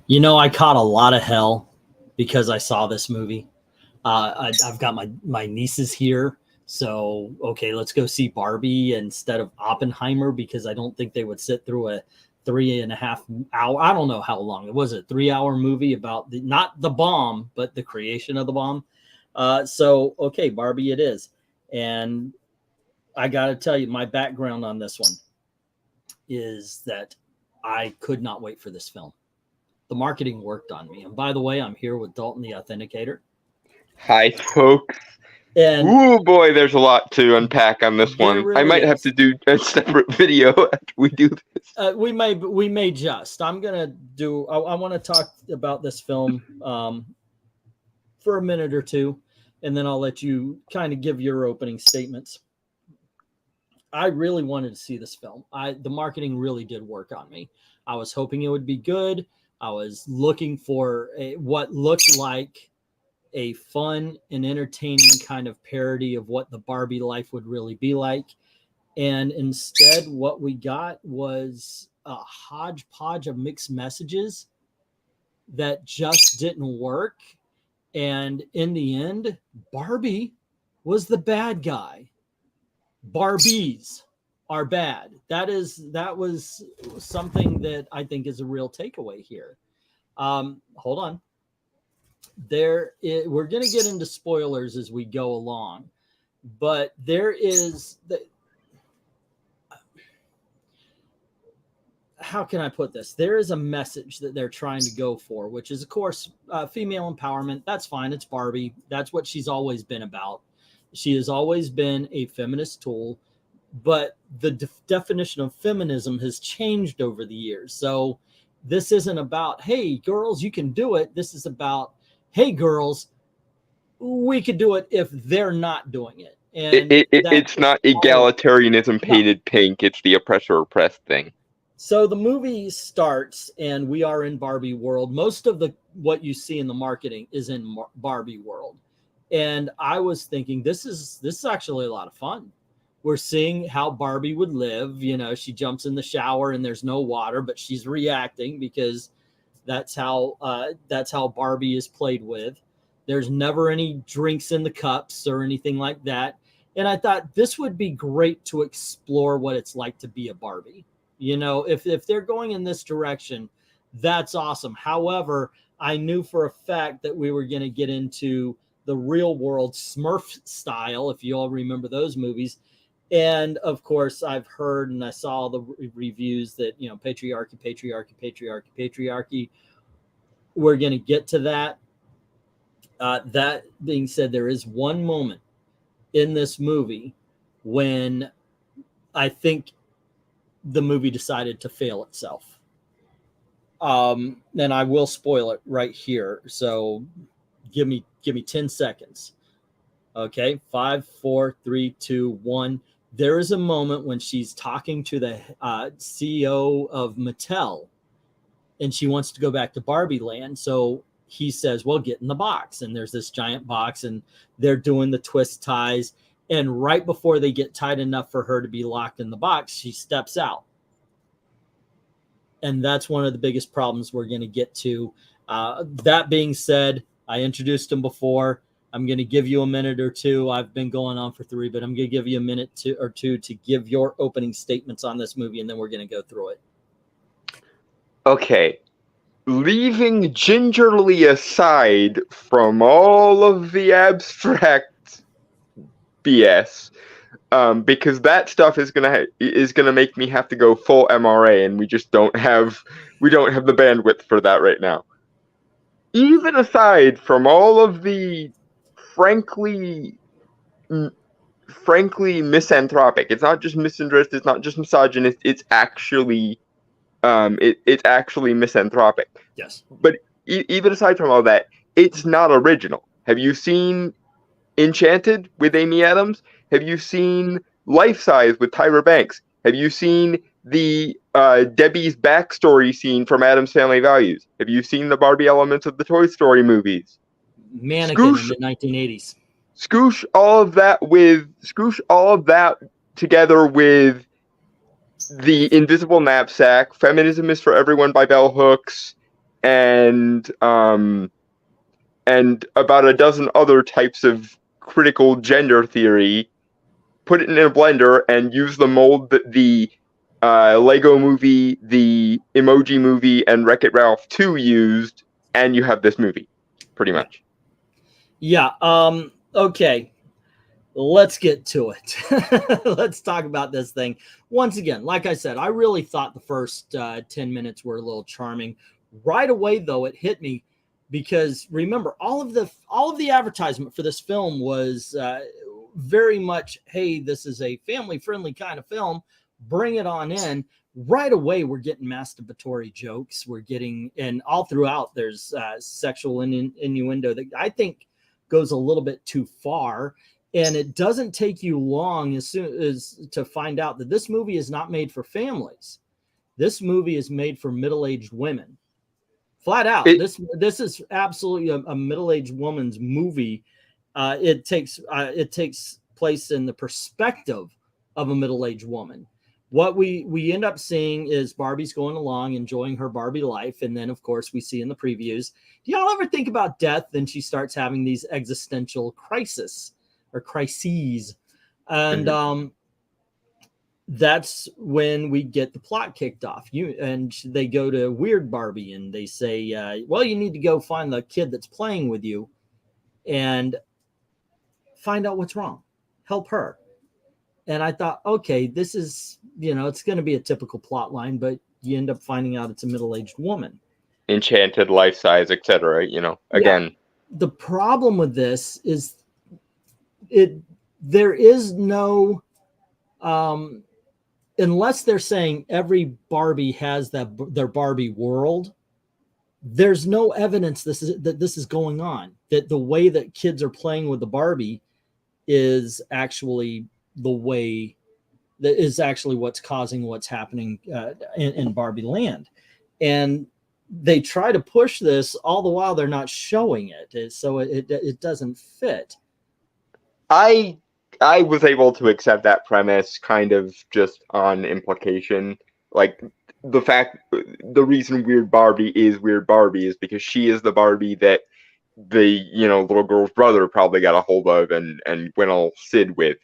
You know, I caught a lot of hell because I saw this movie. I've got my nieces here. So, okay, let's go see Barbie instead of Oppenheimer because I don't think they would sit through a 3.5 hour. I don't know how long it was. A 3 hour movie about not the bomb, but the creation of the bomb. So, okay, Barbie it is. And I got to tell you, my background on this one is that I could not wait for this film. The marketing worked on me. And by the way, I'm here with Dalton, the Authenticator. Hi, folks. And ooh, boy, there's a lot to unpack on this one. Really I might have to do a separate video after we do this. We may just. I'm gonna do. I want to talk about this film for a minute or two, and then I'll let you kind of give your opening statements. I really wanted to see this film. The marketing really did work on me. I was hoping it would be good. I was looking for what looked like a fun and entertaining kind of parody of what the Barbie life would really be like. And instead, what we got was a hodgepodge of mixed messages that just didn't work. And in the end, Barbie was the bad guy. Barbies are bad. That was something that I think is a real takeaway here. Hold on. We're going to get into spoilers as we go along, but there is how can I put this? There is a message that they're trying to go for, which is, of course, female empowerment. That's fine. It's Barbie. That's what she's always been about. She has always been a feminist tool, but the definition of feminism has changed over the years. So this isn't about, hey, girls, you can do it. This is about, hey, girls, we could do it if they're not doing it. And it's not egalitarianism painted pink. It's the oppressor-oppressed thing. So the movie starts, and we are in Barbie world. Most of what you see in the marketing is in Barbie world. And I was thinking, this is actually a lot of fun. We're seeing how Barbie would live. You know, she jumps in the shower and there's no water, but she's reacting because that's how Barbie is played with. There's never any drinks in the cups or anything like that. And I thought this would be great to explore what it's like to be a Barbie. You know, if they're going in this direction, that's awesome. However, I knew for a fact that we were going to get into the real world Smurf style, if you all remember those movies. And of course, I've heard and I saw the reviews that, you know, patriarchy. We're going to get to that. That being said, there is one moment in this movie when I think the movie decided to fail itself. And I will spoil it right here. So give me 10 seconds. Okay, 5, 4, 3, 2, 1. There is a moment when she's talking to the CEO of Mattel, and she wants to go back to Barbie Land. So he says, well, get in the box. And there's this giant box, and they're doing the twist ties. And right before they get tight enough for her to be locked in the box, she steps out. And that's one of the biggest problems we're going to get to. That being said, I introduced him before. I'm going to give you a minute or two. I've been going on for 3, but I'm going to give you a minute or two to give your opening statements on this movie, and then we're going to go through it. Okay. Leaving gingerly aside from all of the abstract BS, because that stuff is gonna make me have to go full MRA, and we just don't have the bandwidth for that right now. Even aside from all of the frankly misanthropic, it's not just misandrist, it's not just misogynist, it's actually misanthropic. Yes. But even aside from all that, it's not original. Have you seen Enchanted with Amy Adams? Have you seen Life Size with Tyra Banks? Have you seen the Debbie's backstory scene from Addams Family Values? Have you seen the Barbie elements of the Toy Story movies? Mannequin in the 1980s. Scoosh all of that together with The Invisible Knapsack, Feminism is for Everyone by Bell Hooks, and about a dozen other types of critical gender theory, put it in a blender, and use the mold that the Lego Movie, the Emoji Movie, and Wreck-It Ralph 2 used, and you have this movie, pretty much. Yeah. Okay. Let's get to it. Let's talk about this thing. Once again, like I said, I really thought the first 10 minutes were a little charming. Right away, though, it hit me because remember, all of the advertisement for this film was very much, hey, this is a family-friendly kind of film. Bring it on in. Right away, we're getting masturbatory jokes. We're getting, and all throughout, there's sexual innuendo that I think goes a little bit too far. And it doesn't take you long as soon as to find out that this movie is not made for families. This movie is made for middle-aged women. Flat out. This is absolutely a middle-aged woman's movie. It takes place in the perspective of a middle-aged woman. What we end up seeing is Barbie's going along, enjoying her Barbie life. And then, of course, we see in the previews, do y'all ever think about death? Then she starts having these existential crises. And that's when we get the plot kicked off. They go to Weird Barbie and they say, well, you need to go find the kid that's playing with you and find out what's wrong. Help her. And I thought, okay, this is, it's going to be a typical plot line, but you end up finding out it's a middle-aged woman. Enchanted, life size, etc. Again. Yeah. The problem with this is there is no, unless they're saying every Barbie has their Barbie world, there's no evidence that this is going on, that the way that kids are playing with the Barbie is actually the way that is actually what's causing what's happening in Barbie land. And they try to push this all the while they're not showing it. So it doesn't fit. I was able to accept that premise kind of just on implication. Like the reason Weird Barbie is because she is the Barbie that the little girl's brother probably got a hold of and went all Sid with,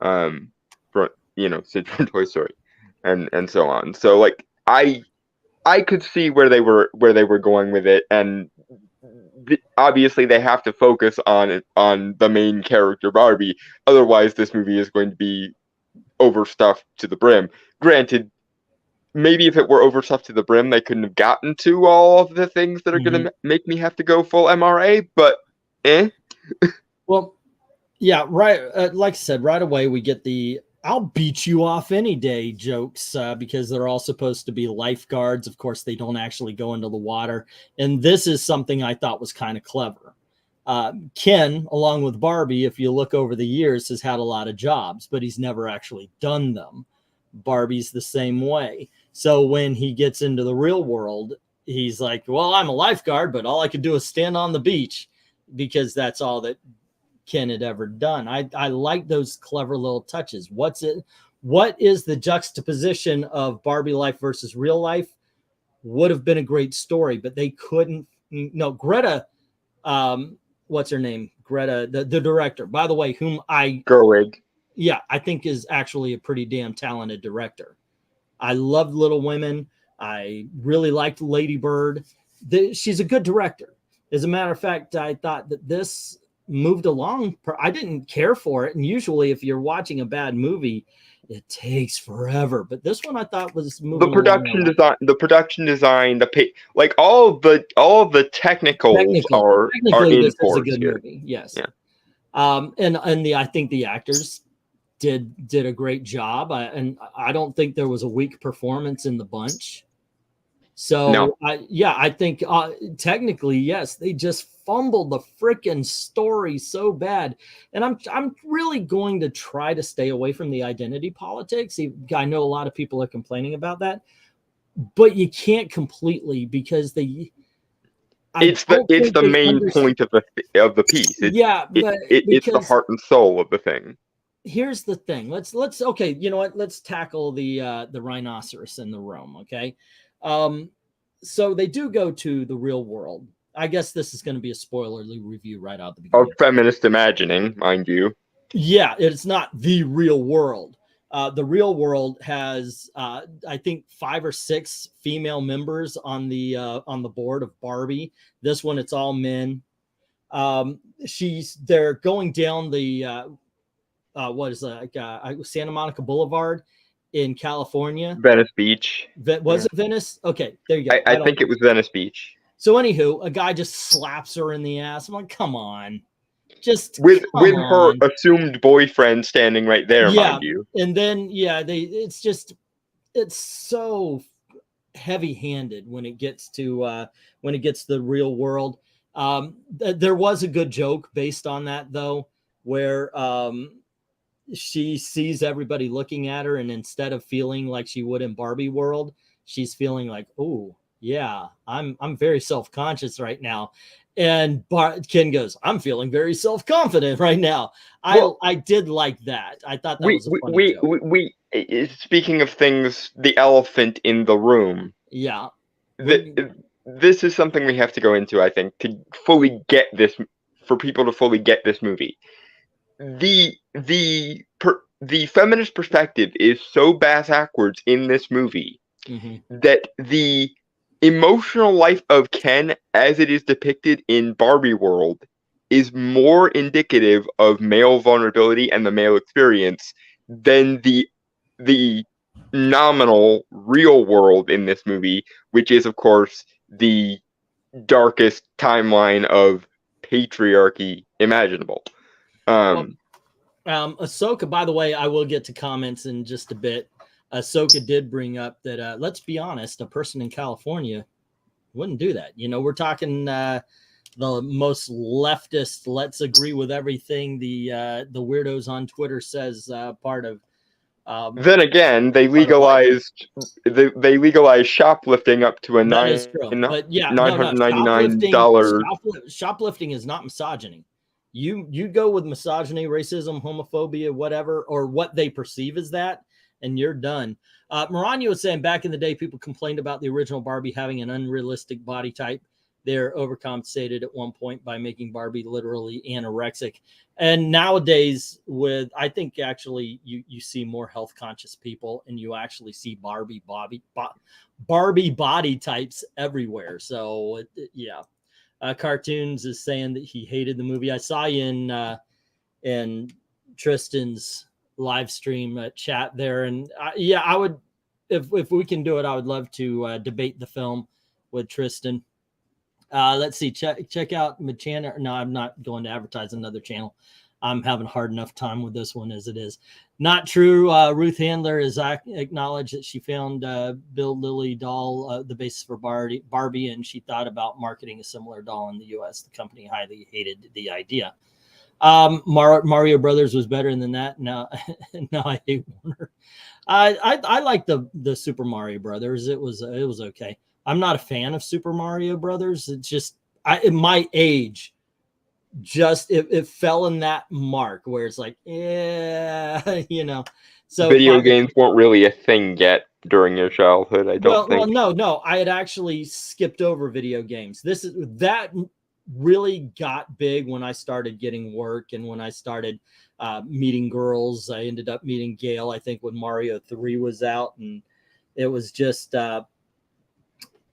Sid from Toy Story, and so on. So like I could see where they were going with it, and obviously they have to focus on the main character Barbie. Otherwise, this movie is going to be overstuffed to the brim. Granted, maybe if it were overstuffed to the brim, they couldn't have gotten to all of the things that are going to make me have to go full MRA. But well, yeah, right. Like I said, right away we get the "I'll beat you off any day" jokes because they're all supposed to be lifeguards. Of course, they don't actually go into the water. And this is something I thought was kind of clever. Ken, along with Barbie, if you look over the years, has had a lot of jobs, but he's never actually done them. Barbie's the same way. So when he gets into the real world, he's like, well, I'm a lifeguard, but all I could do is stand on the beach, because that's all that Ken had ever done. I like those clever little touches. What is the juxtaposition of Barbie life versus real life? Would have been a great story, but they couldn't. No, Greta, what's her name? Greta, the director, by the way, whom Gerwig. Yeah, I think is actually a pretty damn talented director. I loved Little Women. I really liked Lady Bird. She's a good director. As a matter of fact, I thought that this moved along. I didn't care for it. And usually if you're watching a bad movie, it takes forever. But this one I thought was moving the production design, like all the technicals are in force here. Movie. Yes. Yeah. I think the actors did a great job. I don't think there was a weak performance in the bunch. So no. I think technically, yes, they just fumbled the freaking story so bad. And I'm really going to try to stay away from the identity politics. I know a lot of people are complaining about that, but you can't completely, because it's the main point of the piece. It's the heart and soul of the thing. Here's the thing. Let's okay, you know what? Let's tackle the rhinoceros in the room, okay? So they do go to the real world. I guess this is going to be a spoilerly review right out the Of beginning. feminist imagining, mind you. Yeah, it's not the real world. The real world has, I think, 5 or 6 female members on the board of Barbie. This one, it's all men. They're going down the what is that, Santa Monica Boulevard in California. Venice Beach. Was it Venice? Okay, there you go. I think it was Venice Beach. So anywho, a guy just slaps her in the ass. I'm like, come on. Just with come her on. assumed boyfriend standing right there, Yeah, mind you. and then it's so heavy-handed when it gets to the real world. There was a good joke based on that though, where she sees everybody looking at her, and instead of feeling like she would in Barbie world, she's feeling like, oh yeah, I'm very self-conscious right now. And Ken goes, I'm feeling very self-confident right now. I did like that. I thought that was a funny joke. Speaking of things, the elephant in the room. Yeah. This is something we have to go into, I think, to fully get this, for people to fully get this movie. The feminist perspective is so bass-backwards in this movie that the emotional life of Ken, as it is depicted in Barbie world, is more indicative of male vulnerability and the male experience than the nominal real world in this movie, which is, of course, the darkest timeline of patriarchy imaginable. Ahsoka, by the way, I will get to comments in just a bit. Ahsoka did bring up that, let's be honest, a person in California wouldn't do that. You know, we're talking the most leftist, let's agree with everything the weirdos on Twitter says part of. Then again, they legalized shoplifting up to a $999. Shoplifting is not misogyny. You go with misogyny, racism, homophobia, whatever, or what they perceive as that, and you're done. Maranya was saying back in the day, people complained about the original Barbie having an unrealistic body type. They're overcompensated at one point by making Barbie literally anorexic. And nowadays, I think actually you see more health conscious people, and you actually see Barbie body types everywhere. So yeah. Cartoons is saying that he hated the movie. I saw you in Tristan's live stream chat there, and yeah, I would, if we can do it, I would love to debate the film with Tristan. Let's see, check out my channel. No, I'm not going to advertise another channel. I'm having a hard enough time with this one as it is. Not true. Ruth Handler has acknowledged that she found Bill Lilly doll the basis for Barbie, and she thought about marketing a similar doll in the U.S. The company highly hated the idea. Mario Brothers was better than that. Now I hate Warner. I like the Super Mario Brothers. It was okay. I'm not a fan of Super Mario Brothers. It's just at my age, just it fell in that mark where it's like, yeah, you know. So video games weren't really a thing yet during your childhood, I don't think. Well, no, I had actually skipped over video games. That really got big when I started getting work and when I started meeting girls. I ended up meeting Gail, I think, when Mario 3 was out, and it was just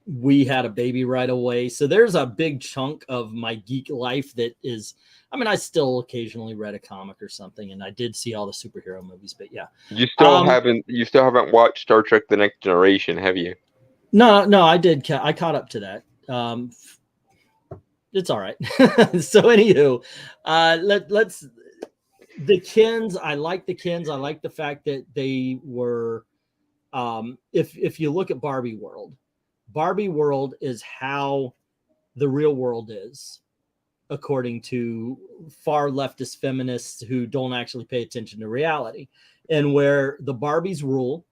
we had a baby right away. So there's a big chunk of my geek life that is, I mean, I still occasionally read a comic or something, and I did see all the superhero movies, but yeah. You still haven't watched Star Trek The Next Generation, have you? No, I did. I caught up to that. It's all right. So anywho, let's the Kens. I like the Kens. I like the fact that they were, if you look at Barbie World is how the real world is, according to far leftist feminists who don't actually pay attention to reality, and where the Barbies rule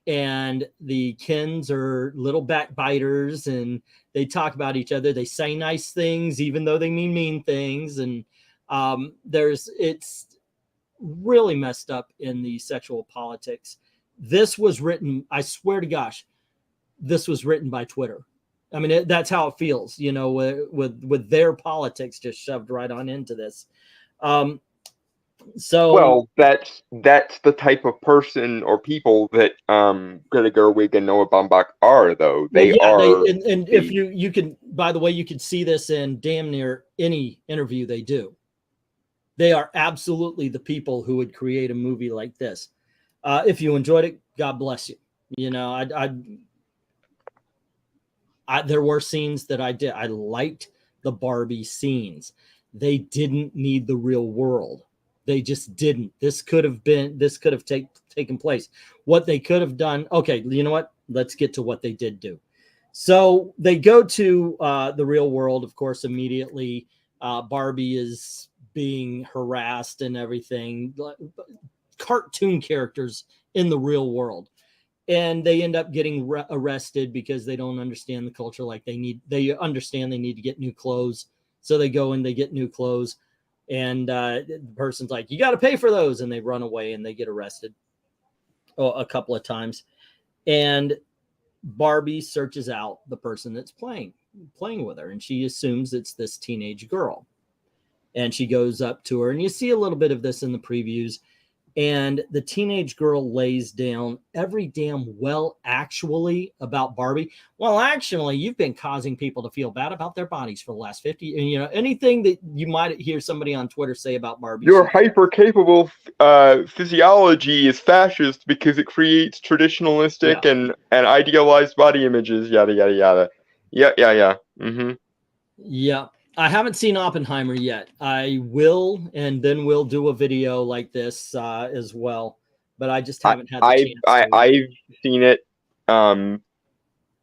and the Kens are little backbiters, and they talk about each other. They say nice things, even though they mean things. And it's really messed up in the sexual politics. This was written, I swear to gosh, this was written by Twitter. I mean, that's how it feels, you know, with their politics just shoved right on into this. So well, that's the type of person or people that Greta Gerwig and Noah Baumbach are, though. well, They yeah, are. and if you can, by the way, you can see this in damn near any interview they do. They are absolutely the people who would create a movie like this. If you enjoyed it, God bless you. You know, there were scenes that I did. I liked the Barbie scenes. They didn't need the real world. They just didn't. This could have taken place. What they could have done. Okay, you know what? Let's get to what they did do. So they go to the real world, of course, immediately. Barbie is being harassed and everything. Cartoon characters in the real world. And they end up getting arrested because they don't understand the culture like they understand they need to get new clothes. So they go and they get new clothes. And the person's like, you got to pay for those. And they run away and they get arrested a couple of times. And Barbie searches out the person that's playing with her. And she assumes it's this teenage girl. And she goes up to her. And you see a little bit of this in the previews. And the teenage girl lays down every damn actually about Barbie. Well, actually, you've been causing people to feel bad about their bodies for the last 50. And, you know, anything that you might hear somebody on Twitter say about Barbie. Your hyper-capable physiology is fascist because it creates traditionalistic and idealized body images, yada, yada, yada. Yeah. Mm-hmm. Yeah. I haven't seen Oppenheimer yet. I will, and then we'll do a video like this as well. But I just haven't had the chance. I've seen it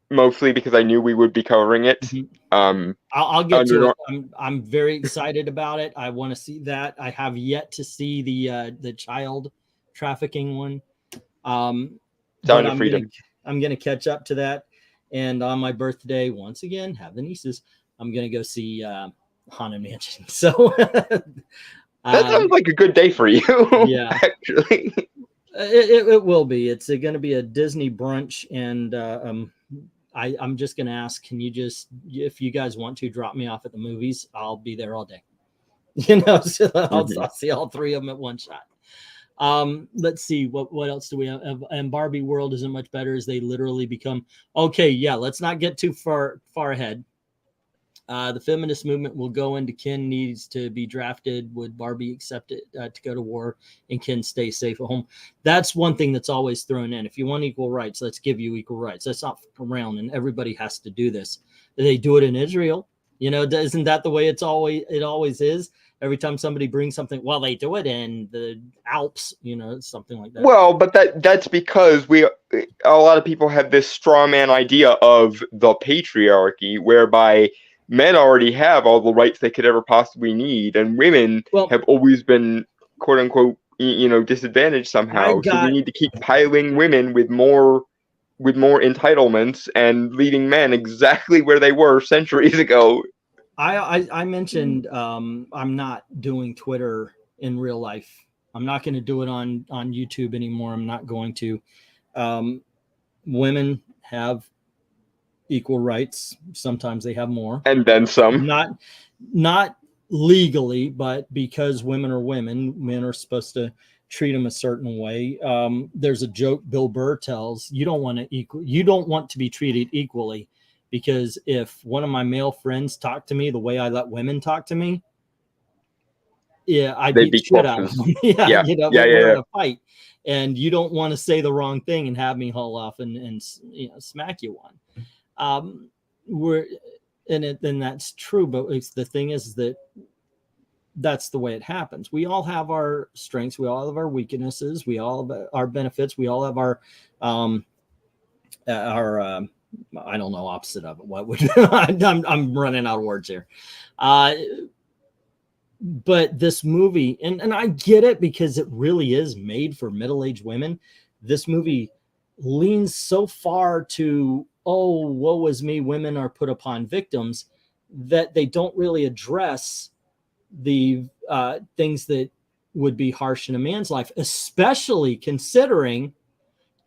mostly because I knew we would be covering it. Mm-hmm. I'll get to it. I'm very excited about it. I want to see that. I have yet to see the child trafficking one. Sound of Freedom. I'm gonna catch up to that. And on my birthday, once again, have the nieces. I'm going to go see Haunted Mansion. So that sounds like a good day for you. Yeah, actually, it will be. It's going to be a Disney brunch, and I'm just going to ask, can you just, if you guys want to, drop me off at the movies? I'll be there all day. You know, so I'll see all three of them at one shot. Let's see what else do we have. And Barbie World isn't much better as they literally become okay. Yeah, let's not get too far ahead. The feminist movement will go into Ken needs to be drafted. Would Barbie accept it to go to war and Ken stay safe at home? That's one thing that's always thrown in. If you want equal rights, let's give you equal rights. Let's not fuck around and everybody has to do this. They do it in Israel. You know, isn't that the way it always is? Every time somebody brings something, well, they do it in the Alps, you know, something like that. Well, but that's because a lot of people have this straw man idea of the patriarchy, whereby men already have all the rights they could ever possibly need, and women have always been, quote unquote, you know, disadvantaged somehow. So we need to keep piling women with more entitlements and leaving men exactly where they were centuries ago. I mentioned I'm not doing Twitter in real life. I'm not going to do it on YouTube anymore. I'm not going to. Women have equal rights. Sometimes they have more, and then some. Not legally, but because women are women, men are supposed to treat them a certain way. There's a joke Bill Burr tells: you don't want to be treated equally, because if one of my male friends talk to me the way I let women talk to me, I beat the shit out of them. We're in a fight, and you don't want to say the wrong thing and have me haul off and smack you one. And that's true, but the thing is that that's the way it happens. We all have our strengths, we all have our weaknesses, we all have our benefits, we all have our I don't know, opposite of it. What would I'm running out of words here. But this movie, and I get it because it really is made for middle-aged women. This movie leans so far to, oh, woe is me, women are put upon victims, that they don't really address the things that would be harsh in a man's life, especially considering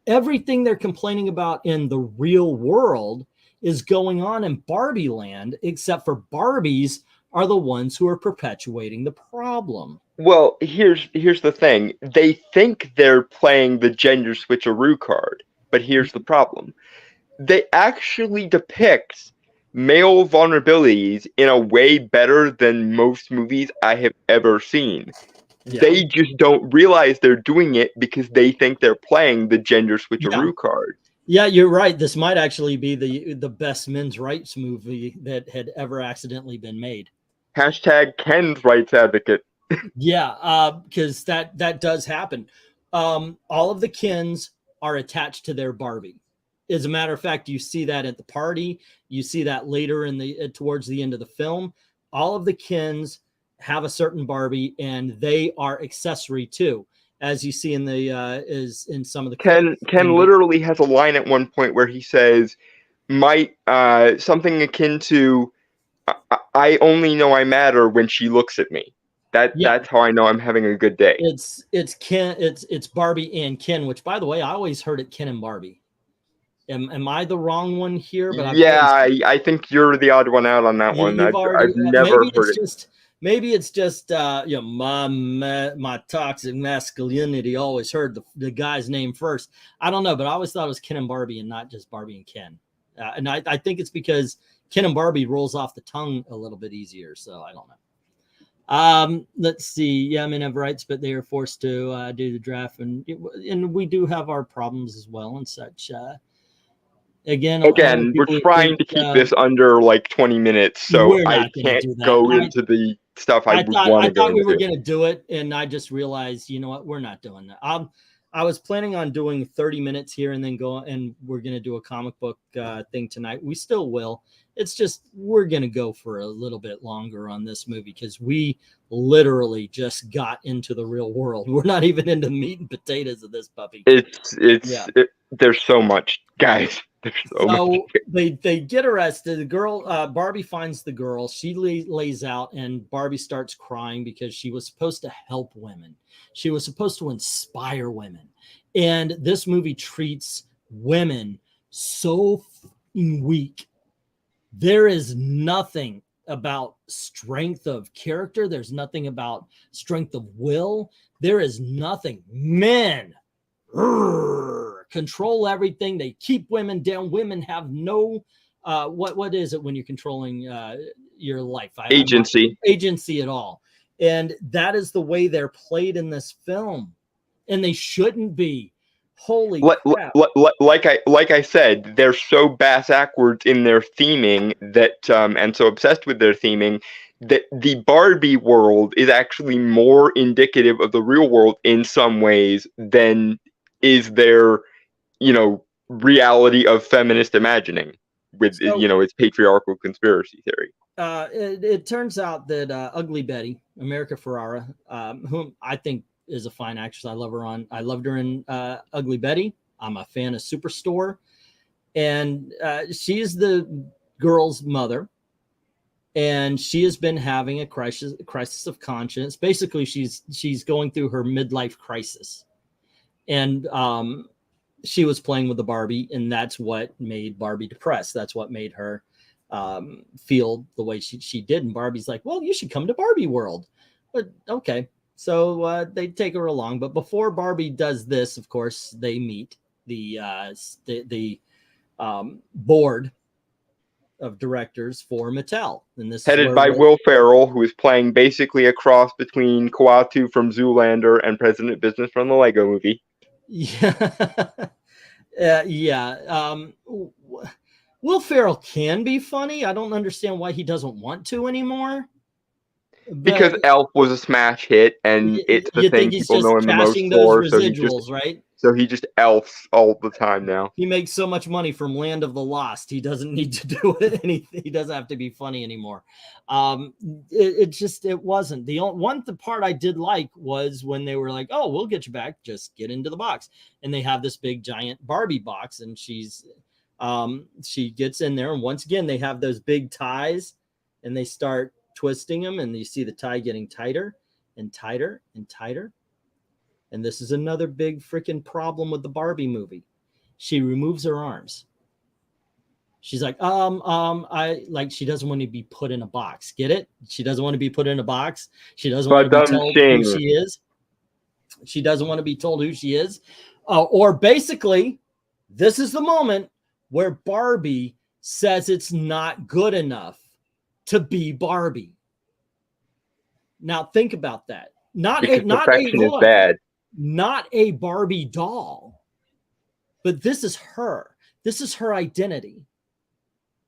everything they're complaining about in the real world is going on in Barbie land, except for Barbies are the ones who are perpetuating the problem. Well, here's the thing. They think they're playing the gender switcheroo card, but here's the problem. They actually depict male vulnerabilities in a way better than most movies I have ever seen. Yeah. They just don't realize they're doing it because they think they're playing the gender switcheroo card. Yeah, you're right. This might actually be the best men's rights movie that had ever accidentally been made. Hashtag Ken's rights advocate. Yeah, because that does happen. All of the Kens are attached to their Barbie. As a matter of fact, you see that at the party. You see that later in the towards the end of the film. All of the Kens have a certain Barbie, and they are accessory too, as you see in the is in some of the Ken literally has a line at one point where he says, "Might something akin to, I only know I matter when she looks at me. That's how I know I'm having a good day." It's Ken, it's Barbie and Ken, which by the way, I always heard it Ken and Barbie. Am I the wrong one here? But I think you're the odd one out on that one. I've never heard it. Maybe it's just you know, my toxic masculinity always heard the guy's name first. I don't know, but I always thought it was Ken and Barbie and not just Barbie and Ken. And I think it's because Ken and Barbie rolls off the tongue a little bit easier. So I don't know. Let's see. Yeah, men have rights, but they are forced to do the draft, and we do have our problems as well and such. Again, we're trying to keep this under like 20 minutes, so I can't go into the stuff I want to go into. I thought we were going to do it, and I just realized, you know what, we're not doing that. I was planning on doing 30 minutes here and then we're going to do a comic book thing tonight. We still will. It's just we're going to go for a little bit longer on this movie because we literally just got into the real world. We're not even into meat and potatoes of this puppy. There's so much, guys. So they get arrested. The girl, Barbie finds the girl. She lays out, and Barbie starts crying because she was supposed to help women. She was supposed to inspire women. And this movie treats women so weak. There is nothing about strength of character. There's nothing about strength of will. There is nothing. Men control everything. They keep women down. Women have no what is it when you're controlling your life? Agency at all. And that is the way they're played in this film, and they shouldn't be. Holy crap. Like I said, they're so bass-ackwards in their theming that and so obsessed with their theming that the Barbie world is actually more indicative of the real world in some ways than is their, you know, reality of feminist imagining with, you know, its patriarchal conspiracy theory. It turns out that Ugly Betty, America Ferrera, whom I think is a fine actress. I loved her in Ugly Betty. I'm a fan of Superstore, and she's the girl's mother, and she has been having a crisis of conscience. Basically, she's going through her midlife crisis, and she was playing with the Barbie, and that's what made Barbie depressed. That's what made her feel the way she did. And Barbie's like, well, you should come to Barbie World. But okay. So they take her along. But before Barbie does this, of course, they meet the board of directors for Mattel. And this headed by Will Ferrell, who is playing basically a cross between Kuatu from Zoolander and President Business from the Lego Movie. Yeah. Yeah. Will Ferrell can be funny. I don't understand why he doesn't want to anymore. Because Elf was a smash hit, and it's the thing people know him the most for. So he just elfs all the time now. He makes so much money from Land of the Lost. He doesn't need to do anything. He doesn't have to be funny anymore. It wasn't. The part I did like was when they were like, "Oh, we'll get you back. Just get into the box." And they have this big giant Barbie box, and she gets in there, and once again they have those big ties, and they start twisting them, and you see the tie getting tighter and tighter and tighter. And this is another big freaking problem with the Barbie movie. She removes her arms. She's like, she doesn't want to be put in a box. Get it? She doesn't want to be put in a box. She doesn't want to be told who she is. She doesn't want to be told who she is. Or basically, this is the moment where Barbie says it's not good enough to be Barbie. Now think about that. Not a Barbie doll, but this is her. This is her identity.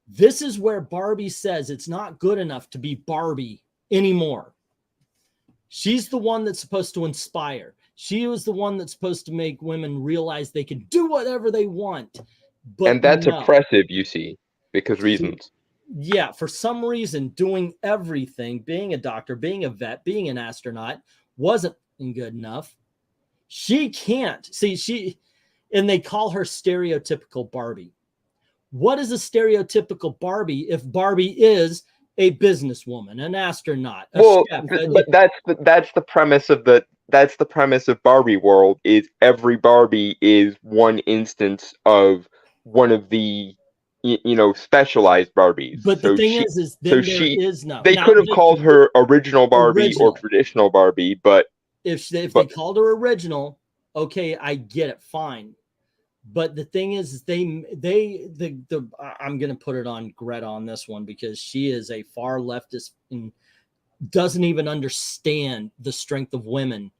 This is where Barbie says it's not good enough to be Barbie anymore. She's the one that's supposed to inspire. She was the one that's supposed to make women realize they can do whatever they want. And that's oppressive, you see, because reasons. Yeah, for some reason, doing everything, being a doctor, being a vet, being an astronaut, wasn't good enough. She can't. See, and they call her stereotypical Barbie. What is a stereotypical Barbie if Barbie is a businesswoman, an astronaut, a chef? But that's the premise of Barbie world. Is every Barbie is one instance of one of the specialized Barbies. But the thing is there is no. They could have called her original Barbie or traditional Barbie, but if they called her original, okay, I get it, fine. But the thing is, I'm going to put it on Greta on this one because she is a far leftist and doesn't even understand the strength of women.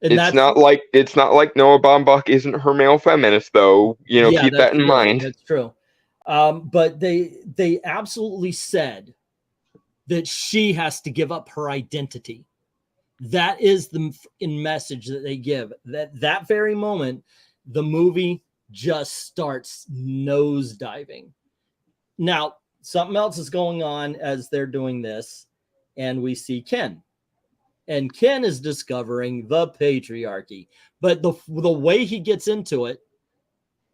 And it's not like Noah Baumbach isn't her male feminist, though. Keep that in mind. That's true. But they absolutely said that she has to give up her identity. That is the message that they give. That very moment, the movie just starts nosediving. Now, something else is going on as they're doing this, and we see Ken. And Ken is discovering the patriarchy. But the way he gets into it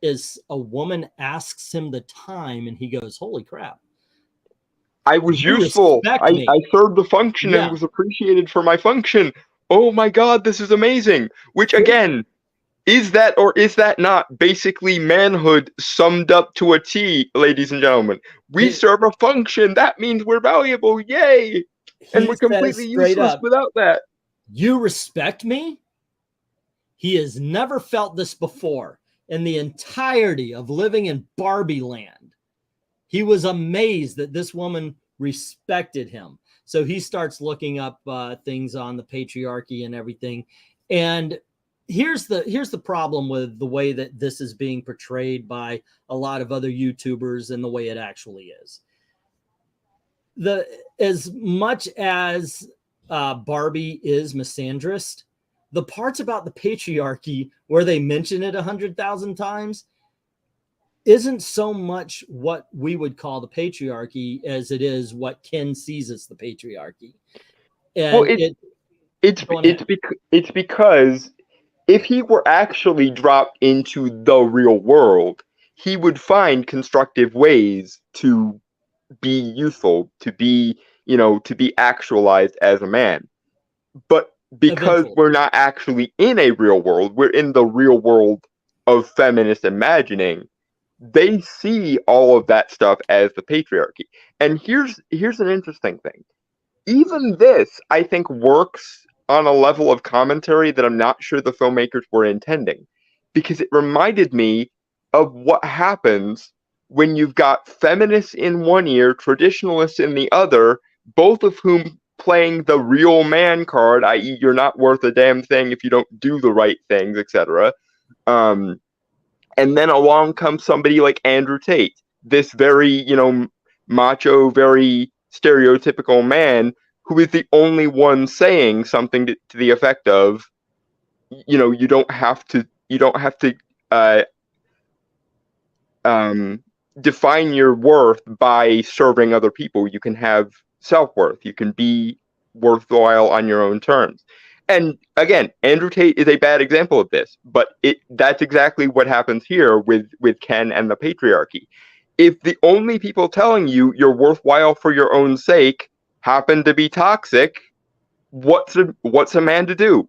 is a woman asks him the time, and he goes, holy crap. I was useful. I served the function and was appreciated for my function. Oh my God, this is amazing. Which, again, is that or is that not basically manhood summed up to a T, ladies and gentlemen? We serve a function. That means we're valuable. Yay. And we're completely useless without that. You respect me? He has never felt this before in the entirety of living in Barbie land. He was amazed that this woman respected him. So he starts looking up things on the patriarchy and everything. And here's the problem with the way that this is being portrayed by a lot of other YouTubers and the way it actually is. As much as Barbie is misandrist, the parts about the patriarchy where they mention it 100,000 times isn't so much what we would call the patriarchy as it is what Ken sees as the patriarchy. And well, it's because if he were actually dropped into the real world, he would find constructive ways to be useful, to be actualized as a man. But because we're not actually in a real world, we're in the real world of feminist imagining, they see all of that stuff as the patriarchy. And here's an interesting thing. Even this, I think, works on a level of commentary that I'm not sure the filmmakers were intending, because it reminded me of what happens when you've got feminists in one ear, traditionalists in the other, both of whom playing the real man card, i.e. you're not worth a damn thing if you don't do the right things, etc. And then along comes somebody like Andrew Tate, this very, macho, very stereotypical man who is the only one saying something to the effect of, you don't have to define your worth by serving other people. You can have self-worth. You can be worthwhile on your own terms. And again, Andrew Tate is a bad example of this, but that's exactly what happens here with Ken and the patriarchy. If the only people telling you you're worthwhile for your own sake happen to be toxic, what's a man to do?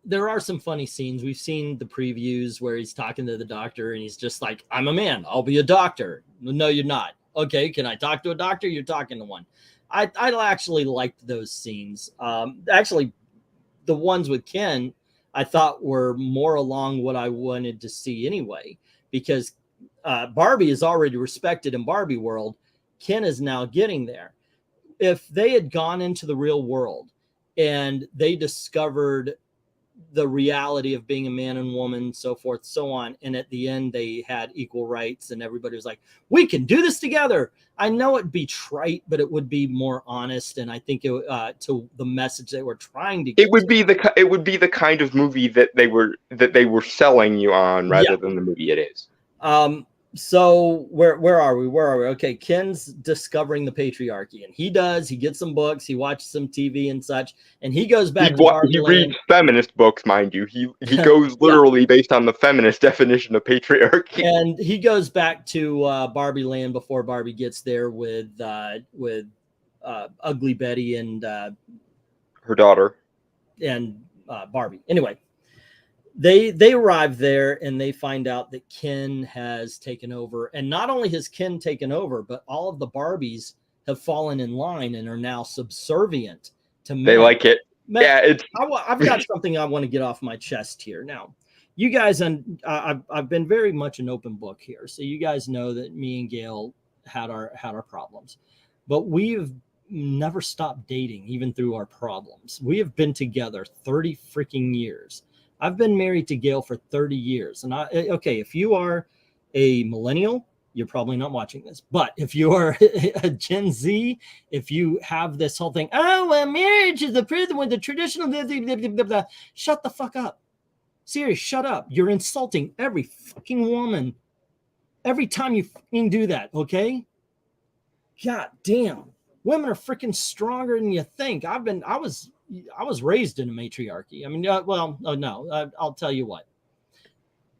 there are some funny scenes. We've seen the previews where he's talking to the doctor and he's just like, I'm a man, I'll be a doctor. No, you're not. Okay, can I talk to a doctor? You're talking to one. I actually liked those scenes. Actually, the ones with Ken, I thought were more along what I wanted to see anyway, because Barbie is already respected in Barbie world. Ken is now getting there. If they had gone into the real world and they discovered the reality of being a man and woman, so forth, so on, and at the end they had equal rights and everybody was like, we can do this together. I know it'd be trite, but it would be more honest, and I think it to the message they were trying to get. It would be the kind of movie that they were selling you on rather than the movie it is. So where are we? Okay, Ken's discovering the patriarchy, and he gets some books, he watches some TV and such, and he goes back to Barbie Land. He reads feminist books, mind you. He goes literally based on the feminist definition of patriarchy. And he goes back to Barbie Land before Barbie gets there with Ugly Betty and her daughter and Barbie. Anyway, they arrive there and they find out that Ken has taken over, and not only has Ken taken over, but all of the Barbies have fallen in line and are now subservient to men. They like it. Yeah, I've got something I want to get off my chest here. Now, you guys, and I've been very much an open book here, so you guys know that me and Gail had our problems, but we've never stopped dating even through our problems. We have been together 30 freaking years. I've been married to Gail for 30 years. And okay, if you are a millennial, you're probably not watching this. But if you are a Gen Z, if you have this whole thing, oh, well, marriage is the prison with the traditional, blah, blah, blah, blah, blah. Shut the fuck up. Serious, shut up. You're insulting every fucking woman every time you fucking do that, okay? God damn. Women are freaking stronger than you think. I was raised in a matriarchy. I mean, I'll tell you what.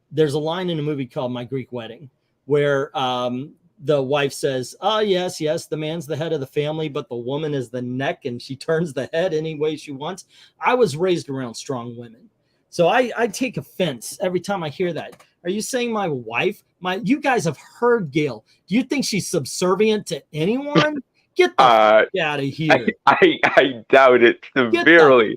There's a line in a movie called My Greek Wedding where the wife says, oh, yes, the man's the head of the family, but the woman is the neck, and she turns the head any way she wants. I was raised around strong women. So I take offense every time I hear that. Are you saying my wife? You guys have heard Gail. Do you think she's subservient to anyone? Get the fuck out of here. I doubt it severely.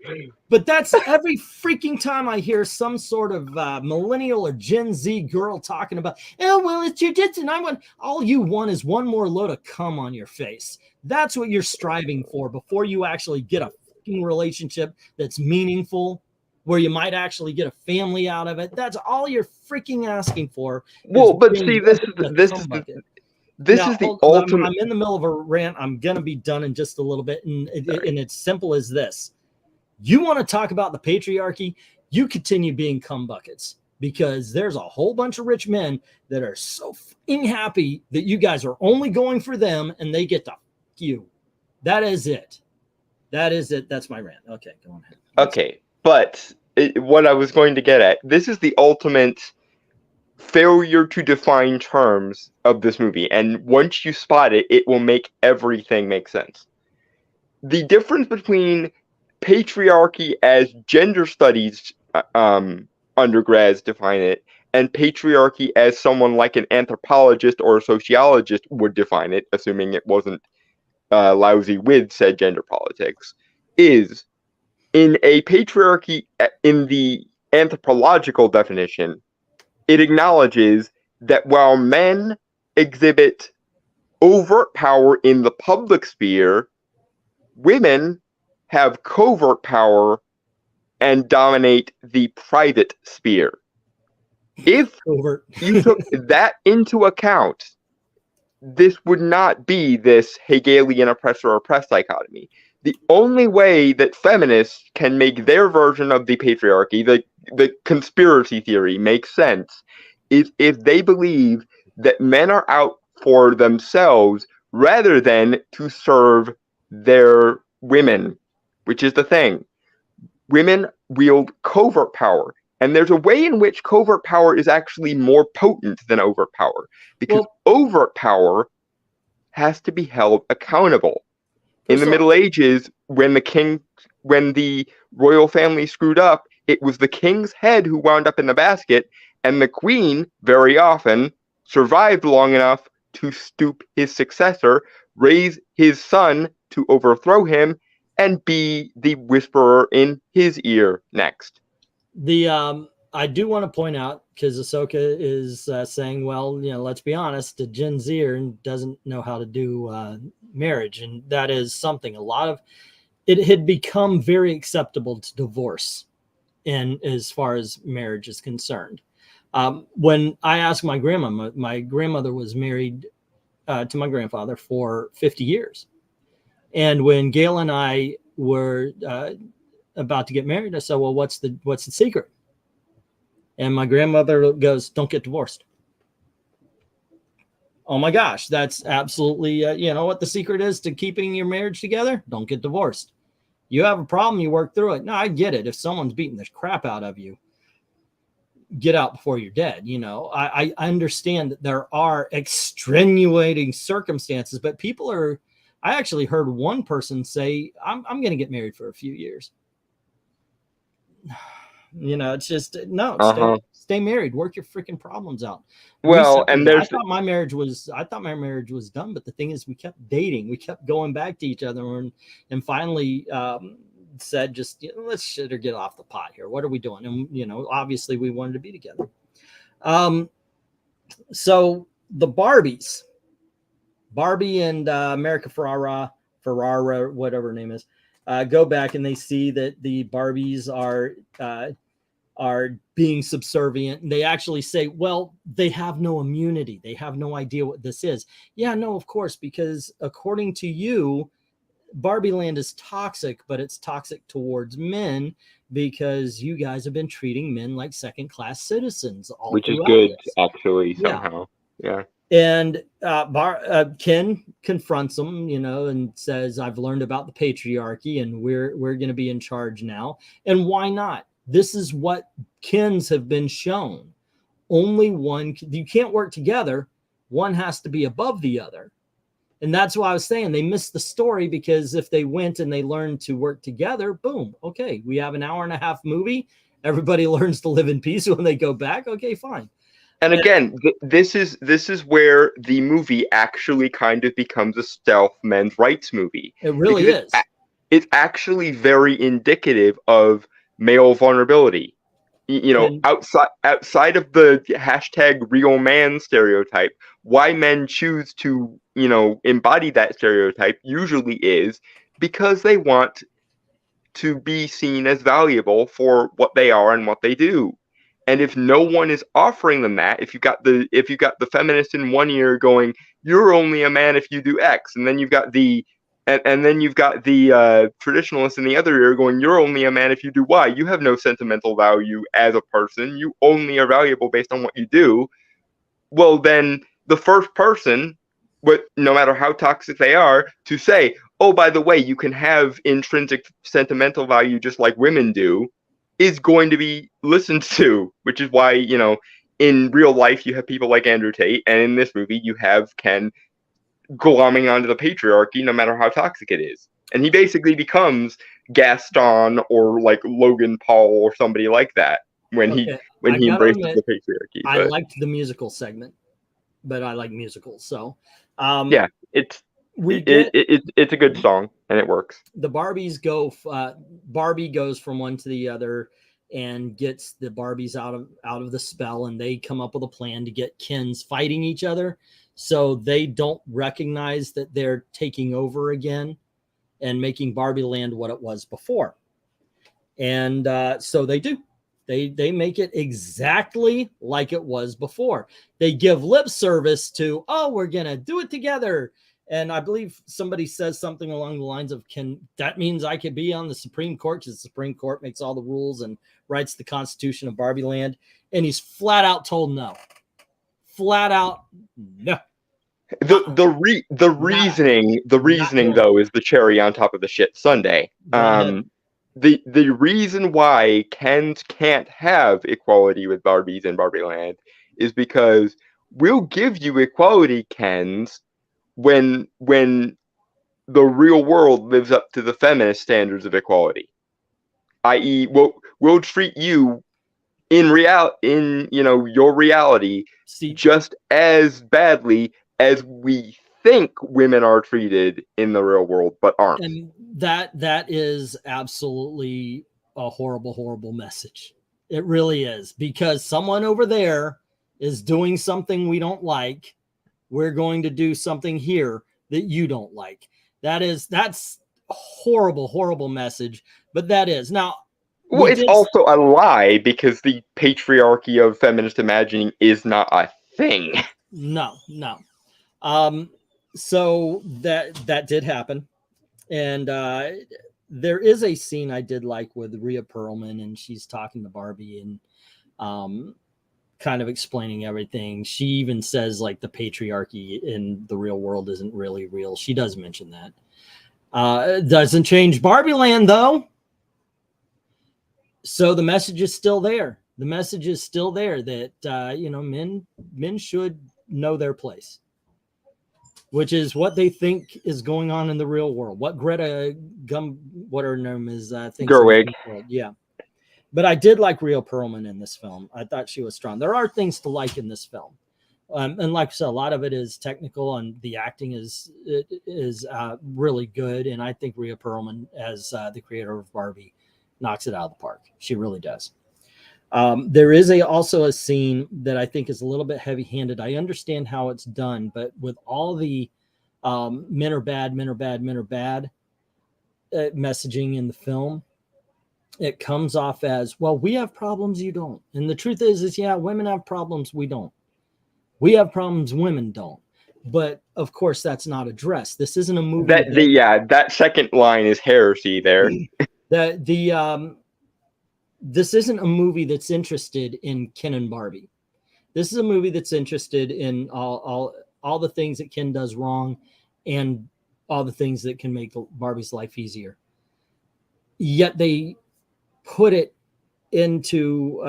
But that's every freaking time I hear some sort of millennial or Gen Z girl talking about, oh, well, it's jujitsu. And all you want is one more load of cum on your face. That's what you're striving for before you actually get a fucking relationship that's meaningful, where you might actually get a family out of it. That's all you're freaking asking for. Well, but see, this is the ultimate. I'm in the middle of a rant. I'm going to be done in just a little bit. And it's simple as this. You want to talk about the patriarchy, you continue being cum buckets, because there's a whole bunch of rich men that are so fucking happy that you guys are only going for them and they get to fuck you. That is it. That's my rant. Okay, go on ahead. Okay, but what I was going to get at, this is the ultimate failure to define terms of this movie, and once you spot it, it will make everything make sense. The difference between patriarchy as gender studies undergrads define it, and patriarchy as someone like an anthropologist or a sociologist would define it, assuming it wasn't lousy with said gender politics, is in a patriarchy in the anthropological definition, it acknowledges that while men exhibit overt power in the public sphere, women have covert power and dominate the private sphere. If you took that into account, this would not be this Hegelian oppressor-oppressed dichotomy. The only way that feminists can make their version of the patriarchy, the conspiracy theory, make sense is if they believe that men are out for themselves rather than to serve their women, which is the thing. Women wield covert power, and there's a way in which covert power is actually more potent than overt power, because overt power has to be held accountable. In the Middle Ages, when the royal family screwed up, it was the king's head who wound up in the basket, and the queen, very often, survived long enough to stoop his successor, raise his son to overthrow him, and be the whisperer in his ear next. I do want to point out, because Ahsoka is saying, well, you know, let's be honest, the Gen Zer doesn't know how to do marriage, and that is something. A lot of it had become very acceptable to divorce, in as far as marriage is concerned. When I asked my grandmother was married to my grandfather for 50 years, and when Gail and I were about to get married, I said, well, what's the secret? And my grandmother goes, don't get divorced. Oh my gosh, that's absolutely, you know what the secret is to keeping your marriage together? Don't get divorced. You have a problem, you work through it. No, I get it. If someone's beating the crap out of you, get out before you're dead. You know, I understand that there are extenuating circumstances, but people are, I actually heard one person say, I'm going to get married for a few years. You know, it's just, no, stay married, work your freaking problems out. Well, and I thought my marriage was done, but the thing is, we kept dating, we kept going back to each other, and finally said, just, you know, let's shit or get off the pot here. What are we doing? And, you know, obviously we wanted to be together. So the Barbies, Barbie and America Ferrara, whatever her name is, go back and they see that the Barbies are being subservient. And they actually say, well, they have no immunity. They have no idea what this is. Yeah, no, of course, because according to you, Barbie Land is toxic, but it's toxic towards men because you guys have been treating men like second-class citizens. Which is good, actually, somehow. Yeah. And Ken confronts him, you know, and says, I've learned about the patriarchy and we're going to be in charge now. And why not? This is what Kens have been shown. Only one, you can't work together. One has to be above the other. And that's why I was saying they missed the story, because if they went and they learned to work together, boom, okay, we have an hour-and-a-half movie. Everybody learns to live in peace when they go back. Okay, fine. And again, this is where the movie actually kind of becomes a stealth men's rights movie. It really is. It's actually very indicative of male vulnerability. You know, outside of the hashtag real man stereotype, why men choose to, you know, embody that stereotype usually is because they want to be seen as valuable for what they are and what they do. And if no one is offering them that, if you got the feminist in one ear going, you're only a man if you do X, and then you've got the traditionalist in the other ear going, you're only a man if you do Y. You have no sentimental value as a person. You only are valuable based on what you do. Well, then the first person, no matter how toxic they are, to say, oh, by the way, you can have intrinsic sentimental value just like women do, is going to be listened to, which is why, you know, in real life you have people like Andrew Tate, and in this movie you have Ken glomming onto the patriarchy no matter how toxic it is. And he basically becomes Gaston or like Logan Paul or somebody like that when he embraces the patriarchy. I liked the musical segment, but I like musicals, so yeah, it's a good song and it works. The Barbies go, Barbie goes from one to the other and gets the Barbies out of the spell, and they come up with a plan to get Kens fighting each other so they don't recognize that they're taking over again and making Barbie Land what it was before. And so they do. They make it exactly like it was before. They give lip service to, oh, we're going to do it together. And I believe somebody says something along the lines of, that means I could be on the Supreme Court, because the Supreme Court makes all the rules and writes the Constitution of Barbie Land. And he's flat out told no. Flat out no. The reasoning though is the cherry on top of the shit sundae. The reason why Kens can't have equality with Barbies in Barbie Land is because we'll give you equality, Kens, when the real world lives up to the feminist standards of equality. I.e., will treat you in your reality See, just as badly as we think women are treated in the real world, but aren't. and that is absolutely a horrible, horrible message. It really is, because someone over there is doing something we don't like. We're going to do something here that you don't like. That's a horrible, horrible message. But that is now. Well, it's also a lie, because the patriarchy of feminist imagining is not a thing. No. So that did happen, and there is a scene I did like with Rhea Perlman, and she's talking to Barbie and kind of explaining everything. She even says like the patriarchy in the real world isn't really real. She does mention that. It doesn't change Barbie Land though. So the message is still there. The message is still there that men should know their place, which is what they think is going on in the real world. What what her name is, Gerwig. Yeah. But I did like Rhea Perlman in this film. I thought she was strong. There are things to like in this film. And like I said, a lot of it is technical, and the acting is really good. And I think Rhea Perlman, as the creator of Barbie, knocks it out of the park. She really does. There is also a scene that I think is a little bit heavy-handed. I understand how it's done, but with all the men are bad messaging in the film, it comes off as, well, we have problems, you don't. And the truth is yeah, women have problems, we don't. We have problems, women don't. But of course, that's not addressed. This isn't a movie. That second line is heresy there. This isn't a movie that's interested in Ken and Barbie. This is a movie that's interested in all the things that Ken does wrong and all the things that can make Barbie's life easier. Yet they put it into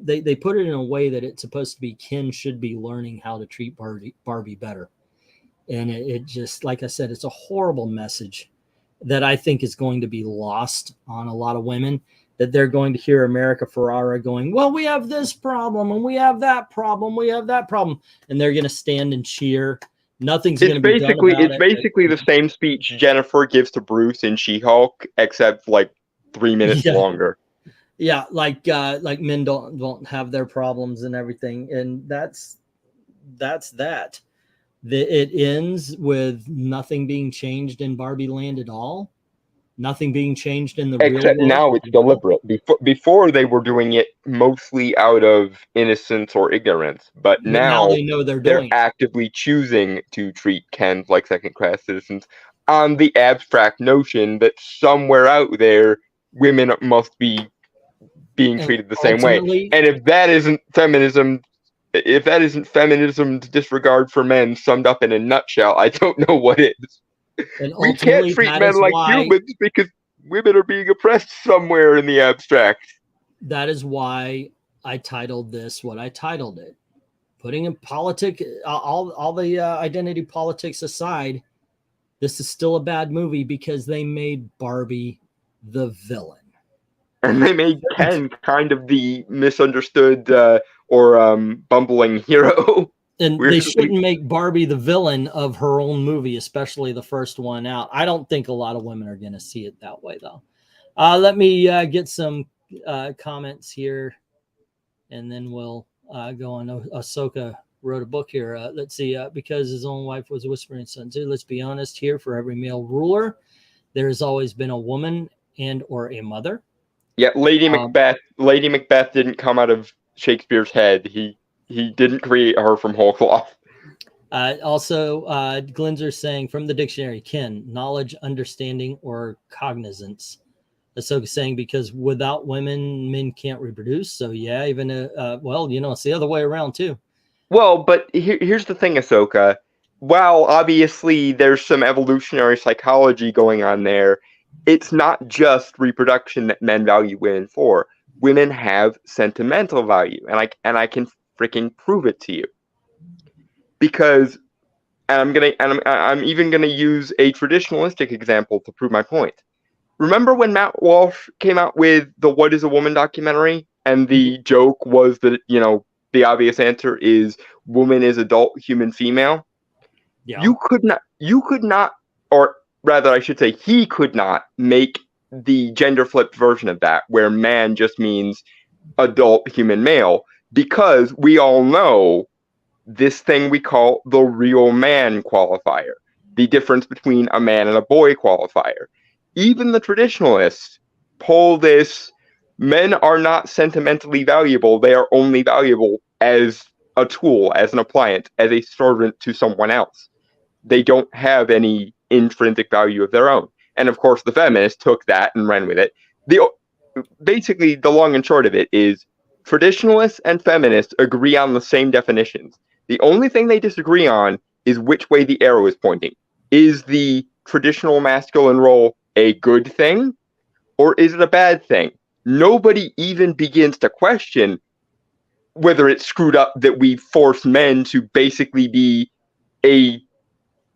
they put it in a way that it's supposed to be Ken should be learning how to treat Barbie better. And it just, like I said, it's a horrible message that I think is going to be lost on a lot of women, that they're going to hear America Ferrara going, well, we have this problem and we have that problem. We have that problem. And they're going to stand and cheer. Nothing's going to be done about it. It's basically the same speech Jennifer gives to Bruce in She-Hulk, except like 3 minutes longer. Yeah, like men don't have their problems and everything, and that's that. It ends with nothing being changed in Barbie Land at all. Nothing being changed in the real world. Except now it's deliberate. Before they were doing it mostly out of innocence or ignorance, but now they know they're actively choosing to treat Kens like second-class citizens on the abstract notion that somewhere out there women must be being treated the same way. And if that isn't feminism to disregard for men summed up in a nutshell, I don't know what is. And we can't treat men like humans because women are being oppressed somewhere in the abstract. That is why I titled this what I titled it. Putting in all the identity politics aside, this is still a bad movie because they made Barbie the villain. And they made Ken kind of the misunderstood or bumbling hero. And they shouldn't make Barbie the villain of her own movie, especially the first one out. I don't think a lot of women are going to see it that way, though. Let me get some comments here, and then we'll go on. Ahsoka wrote a book here. Let's see. Because his own wife was whispering son too. Let's be honest here. For every male ruler, there has always been a woman and or a mother. Yeah, Lady Macbeth. Lady Macbeth didn't come out of Shakespeare's head. He didn't create her from whole cloth. Also, Glinzer saying from the dictionary, Ken, knowledge, understanding, or cognizance. Ahsoka saying because without women, men can't reproduce. So yeah, even well, it's the other way around too. Well, but here's the thing, Ahsoka. While obviously there's some evolutionary psychology going on there, it's not just reproduction that men value women for. Women have sentimental value, and I can freaking prove it to you. Because, I'm even gonna use a traditionalistic example to prove my point. remember when Matt Walsh came out with the What is a Woman documentary? And the joke was that, you know, the obvious answer is woman is adult, human female. Yeah. You could not, or rather I should say he could not make the gender flipped version of that where man just means adult human male, because we all know this thing we call the real man qualifier, the difference between a man and a boy qualifier. Even the traditionalists pull this: men are not sentimentally valuable, they are only valuable as a tool, as an appliance, as a servant to someone else. They don't have any intrinsic value of their own. And of course the feminists took that and ran with it. Basically the long and short of it is traditionalists and feminists agree on the same definitions. The only thing they disagree on is which way the arrow is pointing. Is the traditional masculine role a good thing, or is it a bad thing? Nobody even begins to question whether it's screwed up that we force men to basically be a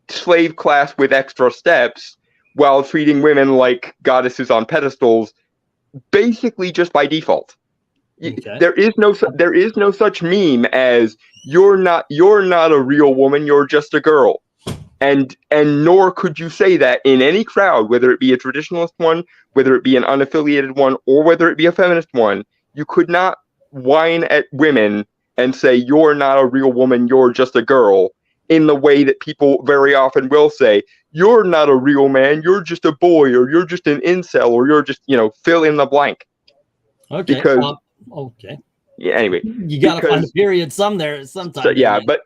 slave class with extra steps while treating women like goddesses on pedestals, basically just by default. Okay. There is no such meme as you're not a real woman, you're just a girl. And nor could you say that in any crowd, whether it be a traditionalist one, whether it be an unaffiliated one, or whether it be a feminist one. You could not whine at women and say you're not a real woman, you're just a girl, in the way that people very often will say you're not a real man, you're just a boy, or you're just an incel, or you're just, you know, fill in the blank. Okay. Because okay. Yeah. Anyway, you gotta find a period sometimes. So, yeah, but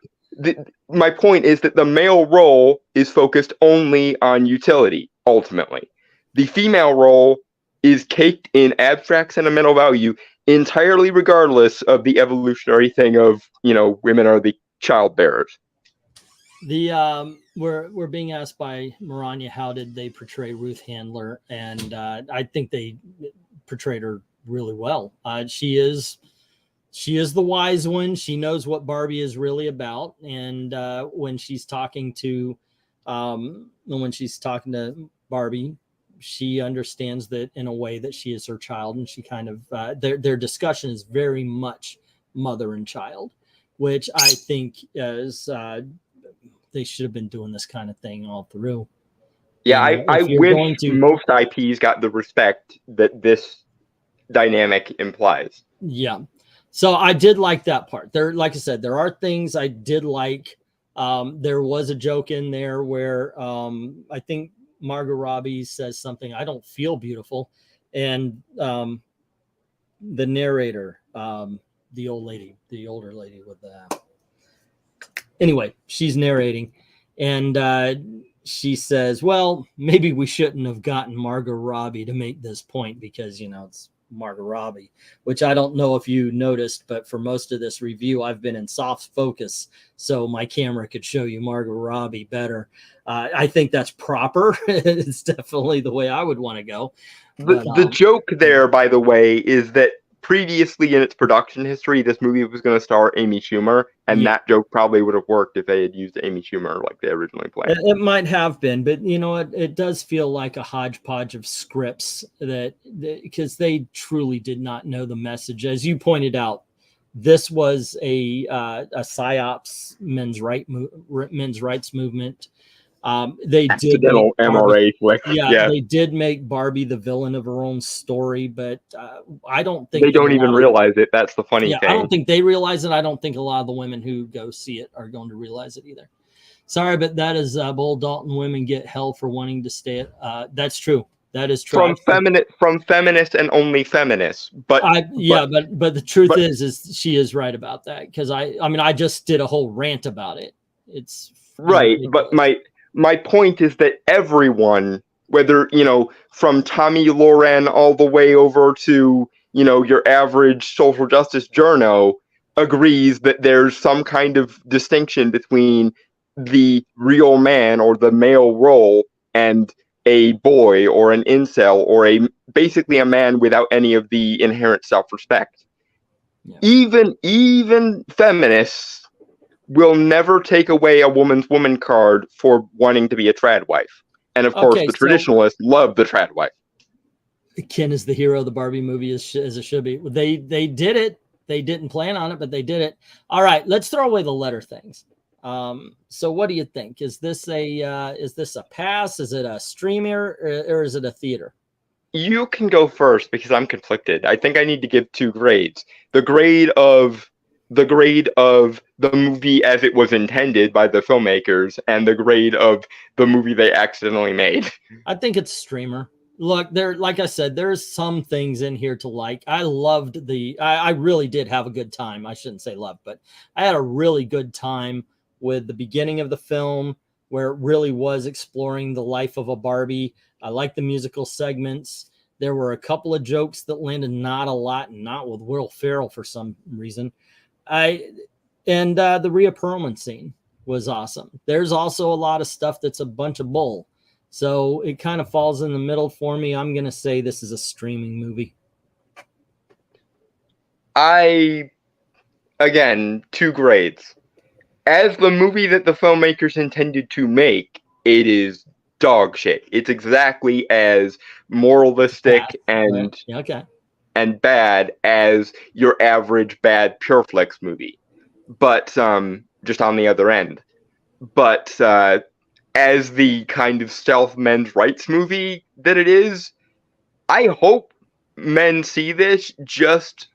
my point is that the male role is focused only on utility. Ultimately, the female role is caked in abstract sentimental value entirely, regardless of the evolutionary thing of, you know, women are the child bearers. We're being asked by MARANYA, how did they portray Ruth Handler? And I think they portrayed her really well. She is the wise one. She knows what Barbie is really about. And when she's talking to Barbie, she understands that in a way that she is her child, and she kind of their discussion is very much mother and child, which I think is they should have been doing this kind of thing all through. Yeah, you know, I wish most IPs got the respect that this dynamic implies. Yeah. So I did like that part. There, like I said, there are things I did like. There was a joke in there where I think Margot Robbie says something, "I don't feel beautiful," and the narrator, the older lady with the anyway, she's narrating, and she says, "Well, maybe we shouldn't have gotten Margot Robbie to make this point because, you know, it's Margot Robbie," which I don't know if you noticed, but for most of this review, I've been in soft focus, so my camera could show you Margot Robbie better. I think that's proper. It's definitely the way I would want to go. The joke there, by the way, is that previously in its production history, this movie was going to star Amy Schumer, and that joke probably would have worked if they had used Amy Schumer like they originally planned. It might have been, but you know, it does feel like a hodgepodge of scripts that because they truly did not know the message. As you pointed out, this was a PSYOPs men's rights movement. They did MRA flick. Yeah, they did make Barbie the villain of her own story, but I don't think they don't even realize it. That's the funny thing. I don't think they realize it. I don't think a lot of the women who go see it are going to realize it either. Sorry, but that is bold Dalton women get hell for wanting to stay at. That's true. That is true. From feminists and only feminists. But the truth is she is right about that, because I mean I just did a whole rant about it. It's right, but my point is that everyone, whether, you know, from Tommy Loren all the way over to, you know, your average social justice journo, agrees that there's some kind of distinction between the real man or the male role and a boy or an incel or basically a man without any of the inherent self-respect. Yeah. Even feminists will never take away a woman's woman card for wanting to be a trad wife. And of course, the traditionalists love the trad wife. Ken is the hero of the Barbie movie, as it should be. They did it. They didn't plan on it, but they did it. All right, let's throw away the letter things. So what do you think? Is this a pass? Is it a streamer, or is it a theater? You can go first because I'm conflicted. I think I need to give 2 grades. The grade of the movie as it was intended by the filmmakers, and the grade of the movie they accidentally made. I think it's streamer. Look, like I said, there's some things in here to like. I loved I really did have a good time. I shouldn't say love, but I had a really good time with the beginning of the film, where it really was exploring the life of a Barbie. I like the musical segments. There were a couple of jokes that landed, not a lot, and not with Will Ferrell for some reason. The Rhea Perlman scene was awesome. There's also a lot of stuff that's a bunch of bull. So it kind of falls in the middle for me. I'm going to say this is a streaming movie. Again, 2 grades. As the movie that the filmmakers intended to make, it is dog shit. It's exactly as moralistic and bad as your average bad Pureflix movie. But just on the other end. But as the kind of stealth men's rights movie that it is, I hope men see this just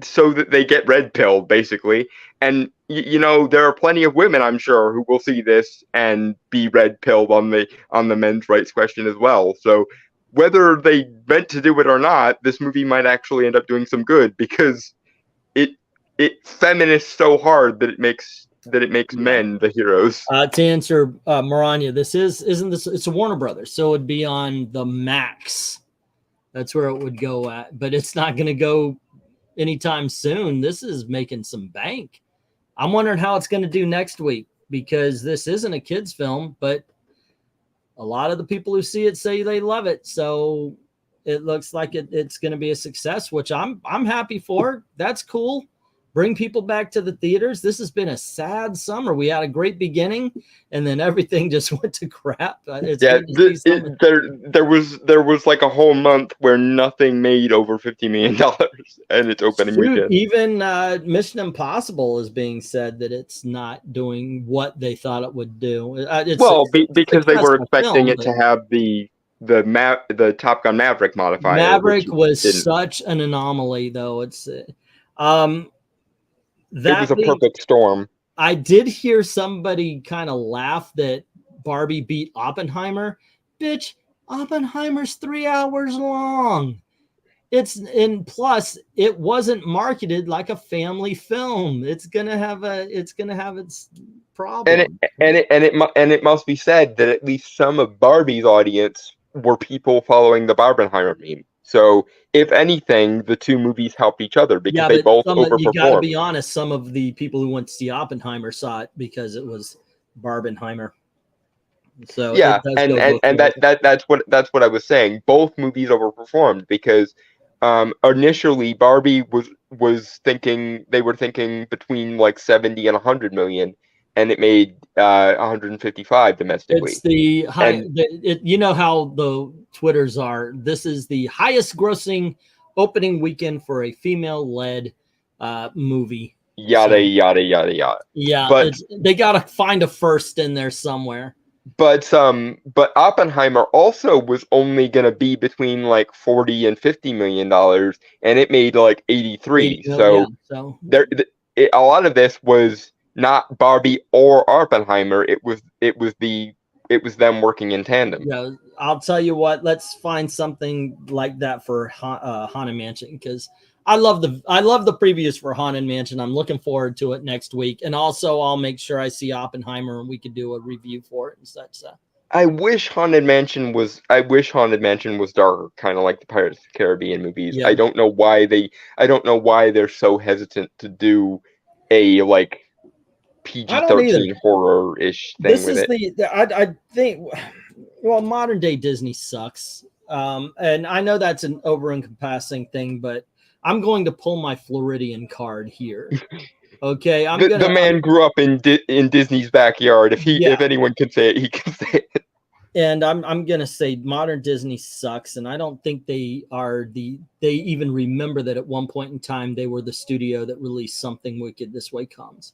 so that they get red pilled, basically. And you know, there are plenty of women, I'm sure, who will see this and be red pilled on the men's rights question as well. So whether they meant to do it or not, this movie might actually end up doing some good, because it feminists so hard that it makes men the heroes. To answer Maranya, it's a Warner Brothers, so it'd be on the Max. That's where it would go at, but it's not going to go anytime soon. This is making some bank. I'm wondering how it's going to do next week, because this isn't a kids film, but a lot of the people who see it say they love it. So it looks like it's going to be a success, which I'm happy for. That's cool. Bring people back to the theaters. This has been a sad summer. We had a great beginning, and then everything just went to crap. There was like a whole month where nothing made over $50 million and its opening weekend. Even Mission Impossible is being said that it's not doing what they thought it would do. Because they were expecting it to have the Top Gun Maverick modifier. Maverick was such an anomaly, though. It was a perfect storm. I did hear somebody kind of laugh that Barbie beat Oppenheimer. Bitch, Oppenheimer's 3 hours long. Plus it wasn't marketed like a family film. It's gonna have its problem. And it must be said that at least some of Barbie's audience were people following the Barbenheimer meme. So, if anything, the 2 movies help each other, because they both overperformed. You gotta be honest, some of the people who went to see Oppenheimer saw it because it was Barbenheimer. So yeah, that's what I was saying. Both movies overperformed because initially Barbie was thinking between like 70 and 100 million, and it made 155 domestically. It's the high. You know how the Twitters are. This is the highest grossing opening weekend for a female-led movie. Yada yada yada yada. Yeah, but they gotta find a first in there somewhere. But Oppenheimer also was only gonna be between like 40 and 50 million dollars, and it made like 83. So a lot of this was not Barbie or Oppenheimer. It was them working in tandem. Yeah, I'll tell you what. Let's find something like that for Haunted Mansion, because I love the previews for Haunted Mansion. I'm looking forward to it next week, and also I'll make sure I see Oppenheimer and we could do a review for it and such. So. I wish Haunted Mansion was darker, kind of like the Pirates of the Caribbean movies. Yeah. I don't know why they're so hesitant to do a like PG-13 horror-ish thing with it. I think, well, modern day Disney sucks. And I know that's an over-encompassing thing, but I'm going to pull my Floridian card here. Okay, the man grew up in Disney's backyard. If anyone can say it, he can say it. And I'm gonna say modern Disney sucks, and I don't think they even remember that at one point in time they were the studio that released Something Wicked This Way Comes.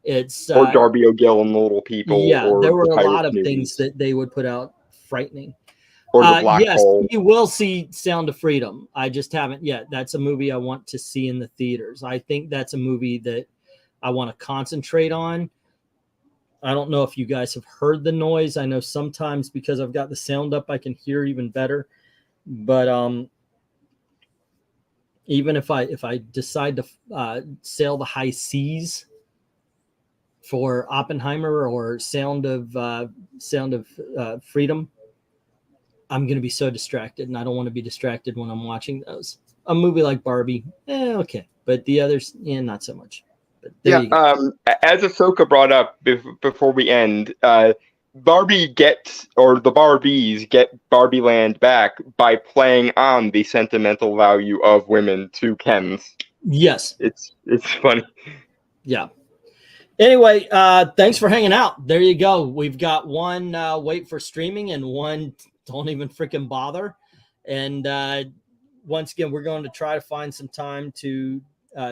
It's or Darby O'Gill and the Little People. Yeah, or there were the a lot Pirates of movies, things that they would put out frightening. or the Black Yes, Hole. you will see Sound of Freedom. I just haven't yet. That's a movie I want to see in the theaters. I think that's a movie that I want to concentrate on. I don't know if you guys have heard the noise. I know sometimes because I've got the sound up, I can hear even better. But even if I decide to sail the high seas for Oppenheimer or Sound of Freedom, I'm going to be so distracted, and I don't want to be distracted when I'm watching those. A movie like Barbie, okay, but the others, not so much. But Yeah, as Ahsoka brought up before we end, Barbie gets, or the Barbies get Barbie Land back by playing on the sentimental value of women to Kens. Yes. It's funny. Yeah. Anyway, thanks for hanging out. There you go. We've got one wait for streaming and one don't even freaking bother. And once again, we're going to try to find some time to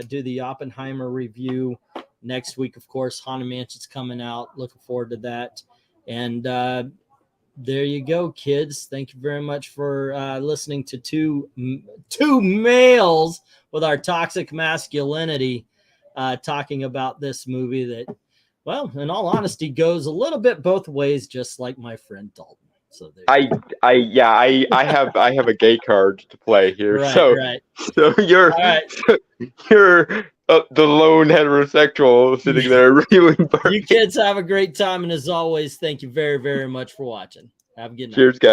do the Oppenheimer review next week. Of course, Haunted Mansion's coming out. Looking forward to that. And there you go, kids. Thank you very much for listening to two males with our toxic masculinity talking about this movie that, well, in all honesty, goes a little bit both ways, just like my friend Dalton. So there I have a gay card to play here. Right, so right. So you're the lone heterosexual sitting there reviewing Barbie. You kids have a great time, and as always, thank you very, very much for watching. Have a good night. Cheers, guys.